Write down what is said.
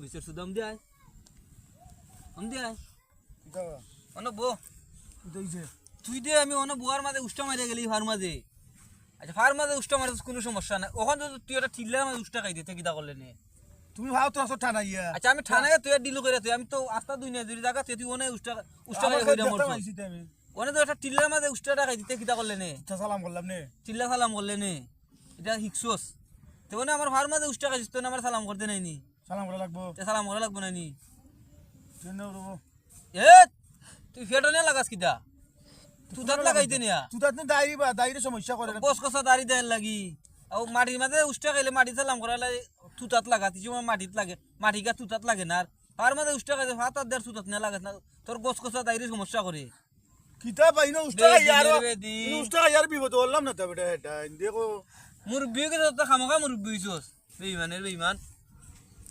অফিসের সুদাম দিয়ে দিয়ে অন বো তুই দে আমি অন বুয়ার মাঝে উষ্টা মারিয়া গেলি ফার মাঝে আচ্ছা ফার মাঝে উষ্টা মারে কোনো সমস্যা নাই ওখান যদি তুই একটা ঠিল্লার মাঝে উষ্টা খাই দিতে কিতা করলে নে তুমি ভাও তো আসো ঠানা ইয়া আচ্ছা আমি ঠানায় তুই ডিল করে তুই আমি তো আস্তা দুই না দুই জায়গা তুই ওনে উষ্টা উষ্টা মারিয়া কইরা মরছ আমি ওনে তো একটা ঠিল্লার মাঝে উষ্টাটা খাই দিতে কিতা করলে নে সালাম করলাম নে চিল্লা সালাম করলে নে এটা হিকসোস তো ওনে আমার ফার মাঝে উষ্টা খাইছিস তো আমার সালাম করতে নাই নি সালাম করা লাগবো সালাম করা লাগবো না নি কেন রবো এ তুই ফেটো নিয়ে লাগাস কিতা তুই তাত লাগাইতে নিয়া তুই তাত ডায়েরি বা ডায়েরি সমস্যা করে বস কষা দাড়ি দেয় লাগি আর মাটির মাঝে উষ্টা খাইলে মাটি সালাম করা লাগে তুতাত লাগা তুই সময় মাটিত লাগে মাটি গা তুতাত লাগে না আর মাঝে উষ্টা খাইতে হাত দেড় তুতাত না লাগাস না তোর বস কষা দাড়ি সমস্যা করে কিতা পাইনো উস্তা ইয়ার উস্তা ইয়ার বিপদ বললাম না তো বেটা এটা দেখো মুরব্বি কে তো খামোখা মুরব্বি হইছস বেইমানের বেইমান